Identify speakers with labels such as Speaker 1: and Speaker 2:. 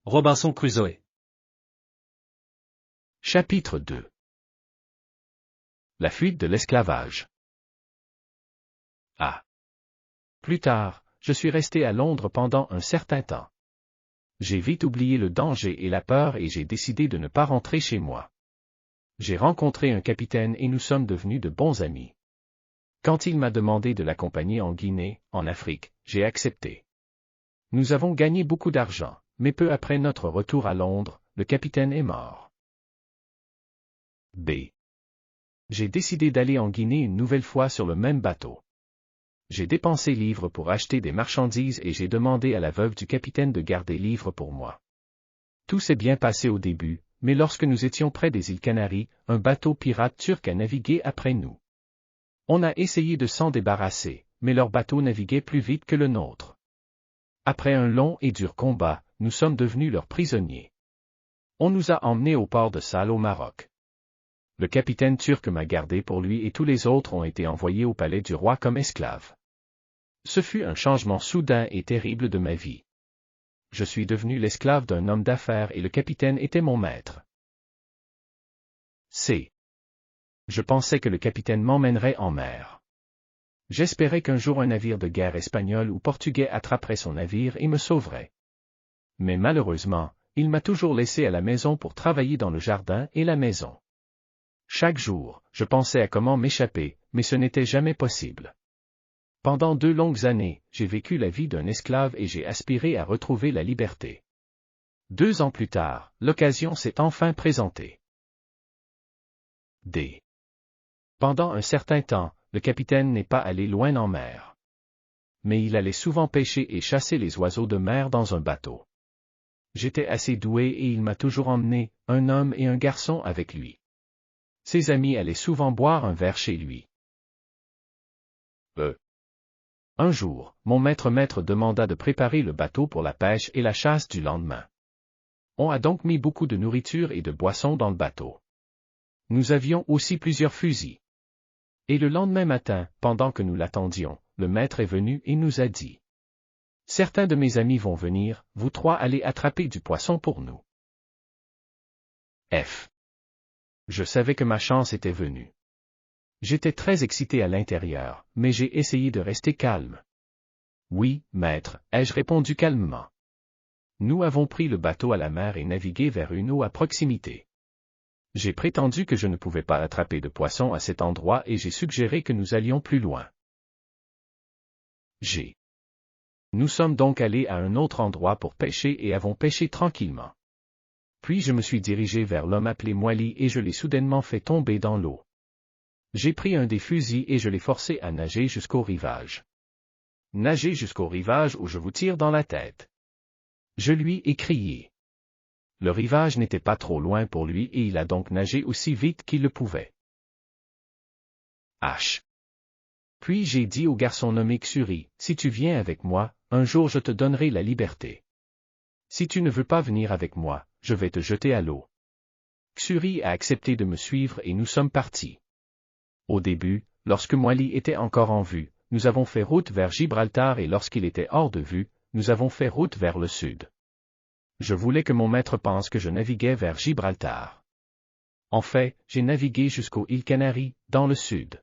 Speaker 1: Robinson Crusoe.
Speaker 2: Chapitre 2. La fuite de l'esclavage. Plus tard, je suis resté à Londres pendant un certain temps. J'ai vite oublié le danger et la peur et j'ai décidé de ne pas rentrer chez moi. J'ai rencontré un capitaine et nous sommes devenus de bons amis. Quand il m'a demandé de l'accompagner en Guinée, en Afrique, j'ai accepté. Nous avons gagné beaucoup d'argent, mais peu après notre retour à Londres, le capitaine est mort. J'ai décidé d'aller en Guinée une nouvelle fois sur le même bateau. J'ai dépensé livres pour acheter des marchandises et j'ai demandé à la veuve du capitaine de garder livres pour moi. Tout s'est bien passé au début, mais lorsque nous étions près des îles Canaries, un bateau pirate turc a navigué après nous. On a essayé de s'en débarrasser, mais leur bateau naviguait plus vite que le nôtre. Après un long et dur combat, nous sommes devenus leurs prisonniers. On nous a emmenés au port de Salé au Maroc. Le capitaine turc m'a gardé pour lui et tous les autres ont été envoyés au palais du roi comme esclaves. Ce fut un changement soudain et terrible de ma vie. Je suis devenu l'esclave d'un homme d'affaires et le capitaine était mon maître. Je pensais que le capitaine m'emmènerait en mer. J'espérais qu'un jour un navire de guerre espagnol ou portugais attraperait son navire et me sauverait. Mais malheureusement, il m'a toujours laissé à la maison pour travailler dans le jardin et la maison. Chaque jour, je pensais à comment m'échapper, mais ce n'était jamais possible. Pendant 2 longues années, j'ai vécu la vie d'un esclave et j'ai aspiré à retrouver la liberté. 2 ans plus tard, l'occasion s'est enfin présentée. Pendant un certain temps, le capitaine n'est pas allé loin en mer. Mais il allait souvent pêcher et chasser les oiseaux de mer dans un bateau. J'étais assez doué et il m'a toujours emmené, un homme et un garçon avec lui. Ses amis allaient souvent boire un verre chez lui. Un jour, mon maître demanda de préparer le bateau pour la pêche et la chasse du lendemain. On a donc mis beaucoup de nourriture et de boissons dans le bateau. Nous avions aussi plusieurs fusils. Et le lendemain matin, pendant que nous l'attendions, le maître est venu et nous a dit: « Certains de mes amis vont venir, vous 3 allez attraper du poisson pour nous. » Je savais que ma chance était venue. J'étais très excité à l'intérieur, mais j'ai essayé de rester calme. « Oui, maître, ai-je répondu calmement. Nous avons pris le bateau à la mer et navigué vers une eau à proximité. J'ai prétendu que je ne pouvais pas attraper de poisson à cet endroit et j'ai suggéré que nous allions plus loin. Nous sommes donc allés à un autre endroit pour pêcher et avons pêché tranquillement. Puis je me suis dirigé vers l'homme appelé Moali et je l'ai soudainement fait tomber dans l'eau. J'ai pris un des fusils et je l'ai forcé à nager jusqu'au rivage. Nagez jusqu'au rivage ou je vous tire dans la tête. Je lui ai crié. Le rivage n'était pas trop loin pour lui et il a donc nagé aussi vite qu'il le pouvait. Puis j'ai dit au garçon nommé Xuri, si tu viens avec moi, un jour je te donnerai la liberté. Si tu ne veux pas venir avec moi, je vais te jeter à l'eau. Xuri a accepté de me suivre et nous sommes partis. Au début, lorsque Moali était encore en vue, nous avons fait route vers Gibraltar et lorsqu'il était hors de vue, nous avons fait route vers le sud. Je voulais que mon maître pense que je naviguais vers Gibraltar. En fait, j'ai navigué jusqu'aux îles Canaries, dans le sud.